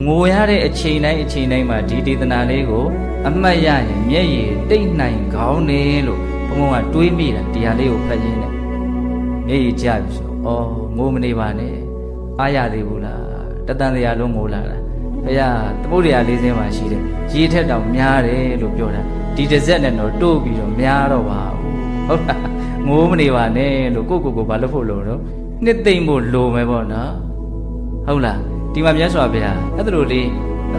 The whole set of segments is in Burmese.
ငိုရတဲ့အချိန်တိုင်းမှာဒီဒေသနာလေးကိုအမှတ်ရရင်မျက်ရည်တိတ်နိုင်ကောင်းတယ်လို့ဘုံဘုံကတွေးမိတာဒီဟာလေးကိုဖတ်ရင်းနဲ့မျက်ရည်ကျပြီဆိုအော်ငိုမနေပါနဲ့အားရသေးဘူးလားတတန်တရားလုံးငိုလာတာဘုရားသမုဒ္ဒရာလေးစင်းမှာရှိတယ်ရေထက်တောင်များတယ်လို့ပြောတာဒီတစ်စက်နဲ့တော့တိုးပြီးတော့များတော့ပါဘူးဟုတ်လားငိုမနေပါနဲ့လို့ကိုဘာလို့ဖို့လို့တော့နှစ်သိမ့်ဖို့လိုမယ်ပေါ့နော်ဟုတ်လားဒီမှာမြတ်စွာဘုရားအဲ့ဒါလိုလေး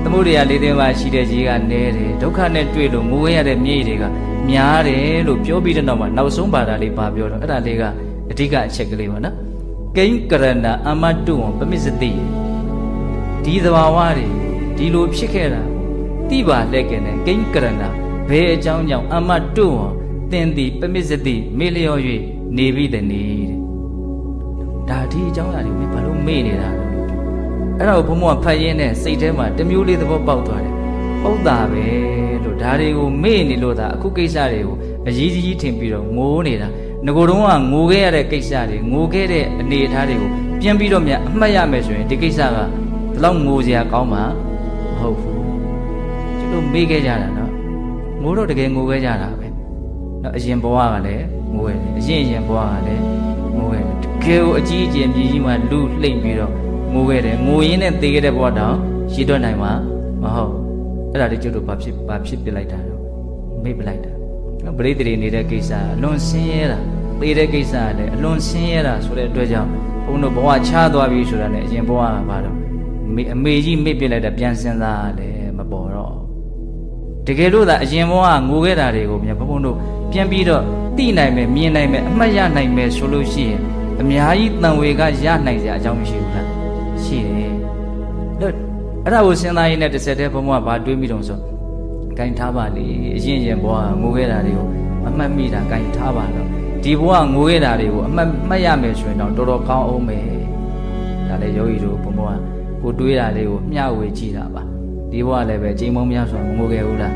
သမုဒ္ဒရာလေးသိမ်းမှာရှိတဲ့ရေကနေတယ်ဒုက္ခနဲ့တွေ့လို့ငိုရတဲ့မြေတွေကများတယ်လို့ပြောပြီးတဲ့နောက်မှာနောက်ဆုံးပါတာလေးပါပြောတော့အဲ့ဒါလေးကအဓိကအချက်ကလေးပါနော်ကိဉ္ကရဏအမတုဝံပမစ္စတိဒီသဘာဝတွေဒီလိုဖြစ်ခဲ့တာတိပါလက်ကနဲ့ကိဉ္ကရဏဘယ်အကြောင်းကြောင့်အမတုဝံသင်သည်ပမစ္စတိမေ့လျော့၍နေပြီးတဲ့နေတဲ့ဒါဒီအကြောင်းအရာတွေဘာလို့မေ့နေတာအဲ့တော့ဘုံဘုံကဖတ်ရင်းနဲ့စိတ်ထဲမှာတမျိုးလေးသဘောပေါက်သွားတယ်ဟုတ်တာပဲလို့ဒါတွေကိုမေ့နေလို့ဒါအခုကိစ္စတွေကိုအရေးကြီးထင်ပြီးတော့ငိုနေတာငကိုယ်တော့ကငိုခဲ့ရတဲ့ကိစ္စတွေငိုခဲ့တဲ့အနေအထားတွေကိုပြန်ပြီးတော့မြန်အမှတ်ရမယ်ဆိုရင်ဒီကိစ္စကဒီလောက်ငိုစရာကောင်းမှာမဟုတ်ဘူးကျတို့မေ့ခဲ့ကြတာနော်ငိုတော့တကယ်ငိုခဲ့ကြတာပဲနော်အရင်ဘဝကလည်းငိုခဲ့တယ်အရင်ဘဝကလည်းငိုခဲ့တယ်တကယ်ကိုအကြီးအကျယ်မြည်ကြီးမှလူလှိမ့်ပြီးတော့ငိုခဲ့တယ်ငိုရင်းနဲ့သေခဲ့တဲ့ဘဝတောင်ရည်တွက်နိုင်မှာမဟုတ်အဲ့ဒါလေးကျတို့ဘာဖြစ်ပြလိုက်တာတော့မေ့ပလိုက်တာနော်ပရိသေတွေနေတဲ့ကိစ္စအလွန်ဆင်းရဲတာသေတဲ့ကိစ္စကလည်းအလွန်ဆင်းရဲတာဆိုတဲ့အတွက်ကြောင့်ဘုန်းတို့ဘဝချသွားပြီဆိုတာနဲ့အရင်ဘဝကဘာတော့အမေကြီးမေ့ပြလိုက်တာပြန်စဉ်းစားလည်းမပေါ်တော့တကယ်လို့သာအရင်ဘဝငိုခဲ့တာတွေကိုမြန်ဘုန်းတို့ပြန်ပြီးတော့သိနိုင်မယ်မြင်နိုင်မယ်အမှတ်ရနိုင်မယ်ဆိုလို့ရှိရင်အများကြီးတန်ဝေကရနိုင်စရာအကြောင်းမရှိဘူးလားရှိတယ်လို့အဲ့ဒါကိုစဉ်းစားရင်းနဲ့တစ်ဆက်တည်းဘုံဘုံကဘာတွေးမိတော့ဆိုဂိုင်းထားပါလေအရင်ဘဝငိုခဲ့တာတွေကိုအမှတ်မိတာဂိုင်းထားပါတော့ဒီဘဝငိုခဲ့တာတွေကိုအမှတ်ရမယ်ဆိုရင်တော့တော်တော်ကောင်းအောင်ပဲဒါလည်းယောဂီတို့ဘုံဘုံကကိုတွေးတာလေးကိုမျှဝေကြည့်တာပါဒီဘဝလည်းပဲချိန်မုံများဆိုငိုခဲ့ဘူးလား